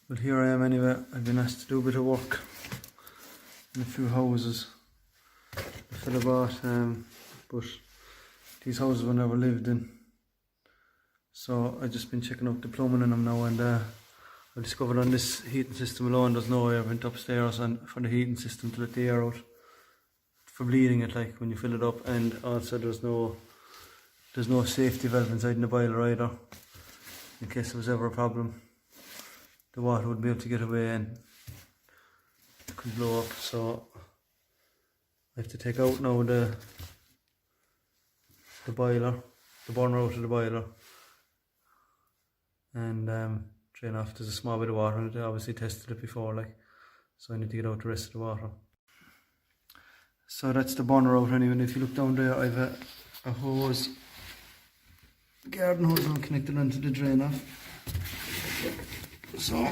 But here I am anyway. I've been asked to do a bit of work in a few houses the fella bought, but these houses were never lived in. So I've just been checking out the plumbing in them now, and I discovered on this heating system alone there's no air vent upstairs and for the heating system to let the air out for bleeding it, like when you fill it up, and also there's no safety valve inside in the boiler either, in case there was ever a problem. The water would be able to get away and it could blow up. So I have to take out now the boiler, the burner out of the boiler, and drain off. There's a small bit of water in it. I obviously tested it before, like, so I need to get out the rest of the water. So that's the burner out anyway. And if you look down there, I've a hose, garden hose on connected onto the drain off. So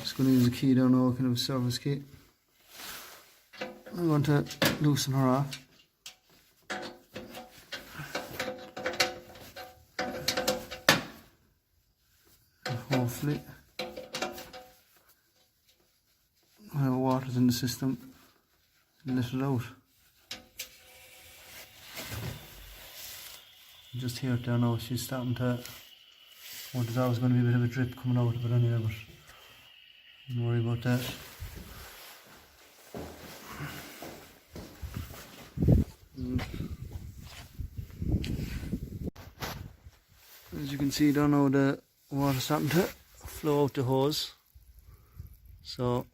just going to use a key down now, kind of a service key. I'm going to loosen her off. And hopefully whatever water's in the system, let it out. Just hear it there now, she's starting to, well, there's always going to be a bit of a drip coming out of it anyway, but don't worry about that. As you can see down now, the water's starting to flow out the hose, so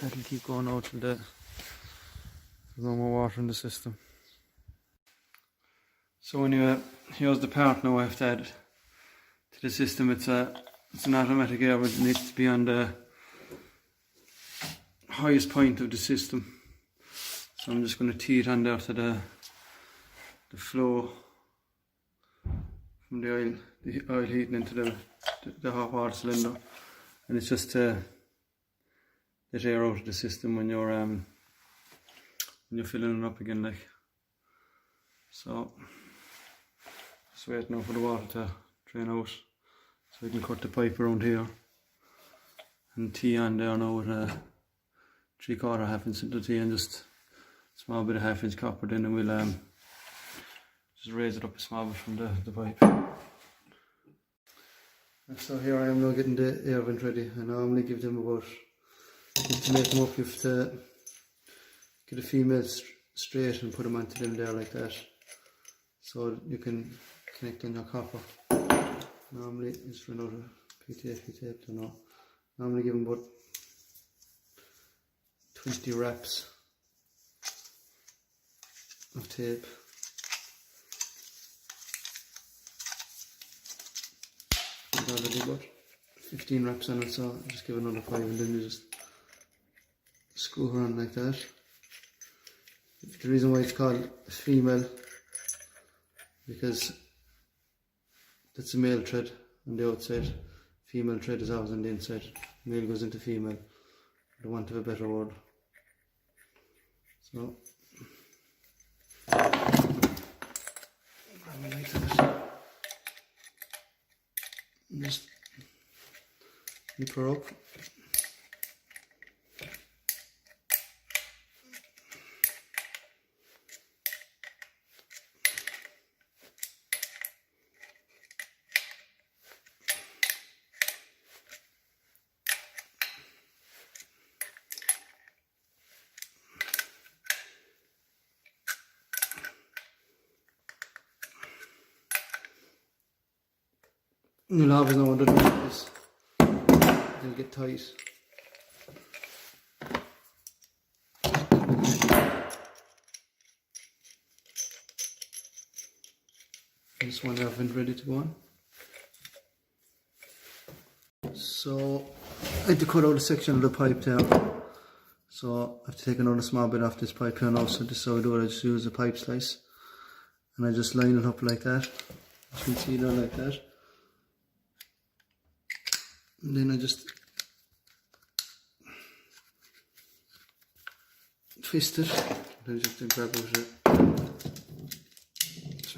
that'll keep going out till there's no more water in the system. So anyway, here's the part now I have to add to the system. It's an automatic air, but it needs to be on the highest point of the system. So I'm just going to tee it on there to the flow from the oil heating into the hot water cylinder, and it's just to let air out of the system when you're filling it up again, like. So just wait now for the water to drain out, so we can cut the pipe around here and tee on there now with a 3/4 half-inch into tee and just a small bit of half-inch copper in, and we'll just raise it up a small bit from the pipe. And so here I am now getting the air vent ready. I normally give them about, to make them up, you have to get a female straight and put them onto them there like that, so you can connect on your copper. Normally just run out of PTFE tape to know. Normally give them about 20 wraps of tape. I've already got 15 wraps on it, so just give another 5 and then you just screw her on like that. The reason why it's called female, because that's a male thread on the outside, female thread is always on the inside, male goes into female, for the want of a better word. So grab it like that, and just nip her up. You'll always know what to do with this. They'll get tight. This one I've been ready to go on. So I had to cut out a section of the pipe there. So I've taken out a small bit off this pipe here now. So this is how I do it. I just use a pipe slice and I just line it up like that. As you can see there, like that. And then I just twist it. Then just grab it.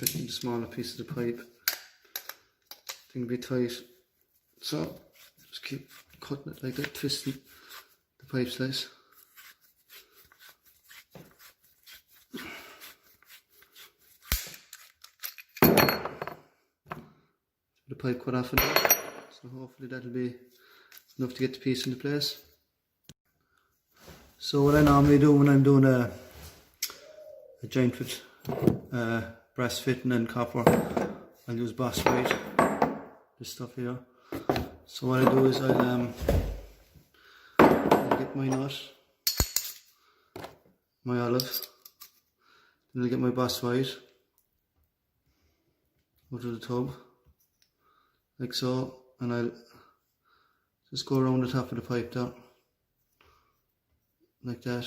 especially the smaller piece of the pipe. Thing a bit tight. So just keep cutting it like that, twisting the pipe slice. The pipe cut off in there, so hopefully that'll be enough to get the piece into place. So what I normally do when I'm doing a joint with brass fitting and copper, I'll use boss white, this stuff here. So what I do is I'll get my nut, my olive, then I'll get my boss white out of the tub, like so, and I'll just go around the top of the pipe there, like that.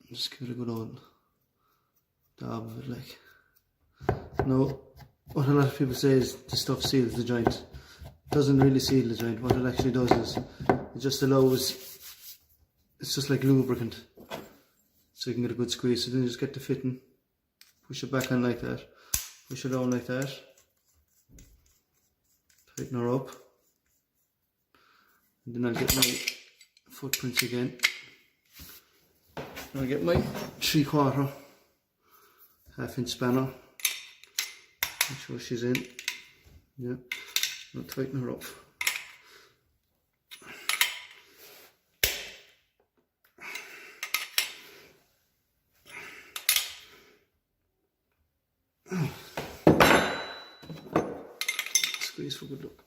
Just give it a good old dab of it, like. Now, what a lot of people say is the stuff seals the joint. It doesn't really seal the joint. What it actually does is it just allows, it's just like lubricant, so you can get a good squeeze. So then you just get the fitting, push it back on like that, push it down like that, tighten her up, and then I'll get my footprints again. I'll get my 3/4 half-inch spanner, make sure she's in, yeah, I'll tighten her up. Squeeze for good luck.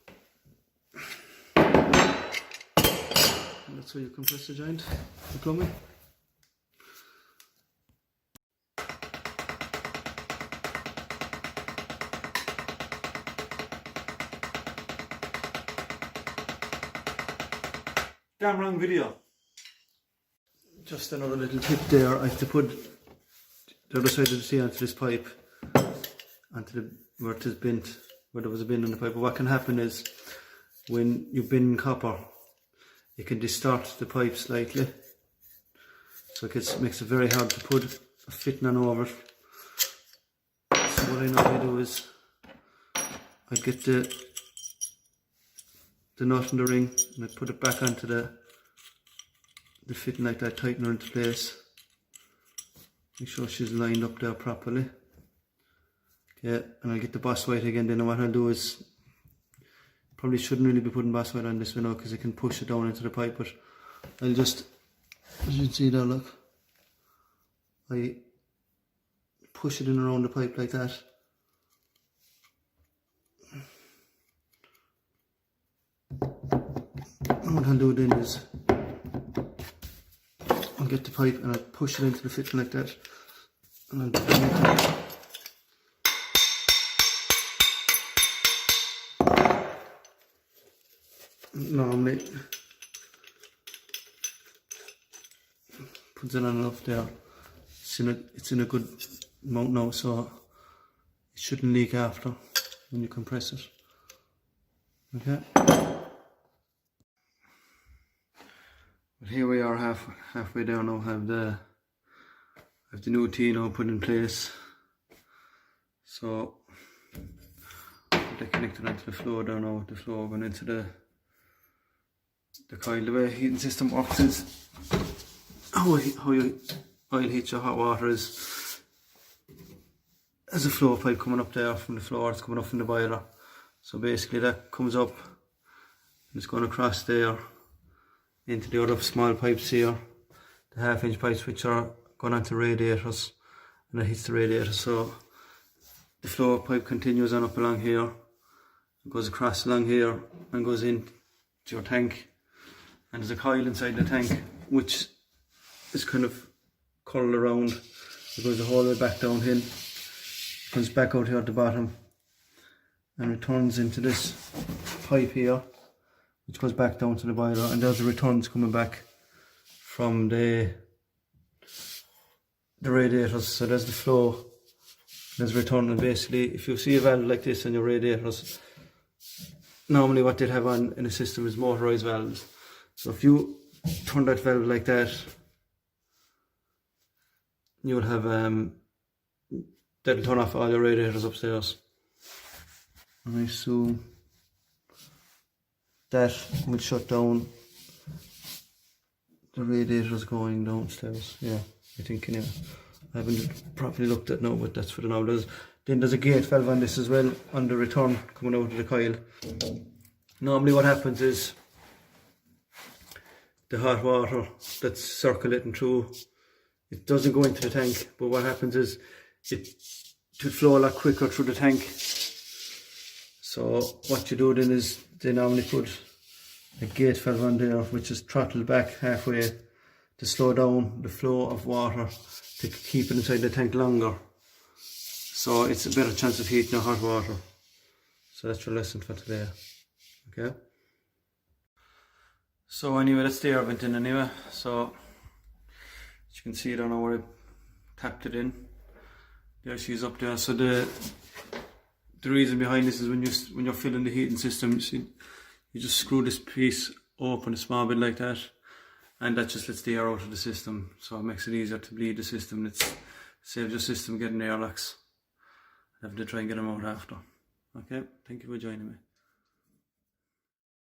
And that's how you compress the joint, the plumbing. Damn wrong video. Just another little tip there. I have to put the other side of the T onto this pipe, onto the where it is bent, where there was a bend on the pipe. But what can happen is when you bend copper, it can distort the pipe slightly, so it makes it very hard to put a fitting on over it. So what I normally do is I get the nut and the ring, and I put it back onto the fitting like that, tighten her into place. Make sure she's lined up there properly. Okay, and I'll get the boss white again then, and what I'll do is, probably shouldn't really be putting boss white on this one now because it can push it down into the pipe, but I'll just, as you can see there, look, I push it in around the pipe like that. And what I'll do then is I'll get the pipe and I'll push it into the fitting like that, and I'll bring it down. Normally puts it on enough there. It's in a good amount now, so it shouldn't leak after when you compress it. Okay. But here we are halfway down now. Have the new T now put in place. So they connected onto the floor down now, with the floor going into the coil. The way heating system works is how you oil heat your hot water is there's a flow pipe coming up there from the floor. It's coming up from the boiler. So basically that comes up and it's going across there into the other small pipes here, the half-inch pipes which are going onto radiators, and that hits the radiator. So the flow pipe continues on up along here, it goes across along here and goes into your tank, and there's a coil inside the tank which is kind of curled around. It goes the whole way back down here, comes back out here at the bottom and returns into this pipe here, which goes back down to the boiler, and there's the returns coming back from the radiators. So there's the flow, there's return, and basically if you see a valve like this in your radiators, normally what they'd have on in a system is motorized valves. So if you turn that valve like that, you'll have that'll turn off all your radiators upstairs. And I assume that will shut down the radiators going downstairs. Yeah, I think anyway. I haven't properly looked at it now, but that's for the now. Then there's a gate valve on this as well, on the return coming out of the coil. Normally what happens is the hot water that's circulating through, it doesn't go into the tank, but what happens is it will flow a lot quicker through the tank. So what you do then is they normally put a gate valve on there, which is throttled back halfway to slow down the flow of water to keep it inside the tank longer. So it's a better chance of heating your hot water. So that's your lesson for today. Okay. So anyway, that's the air vent in anyway. So as you can see, I don't know where I tapped it in. There she's up there. So the reason behind this is when you're filling the heating system, you just screw this piece open a small bit like that, and that just lets the air out of the system. So it makes it easier to bleed the system. It saves your system getting airlocks. I have to try and get them out after. Okay, thank you for joining me.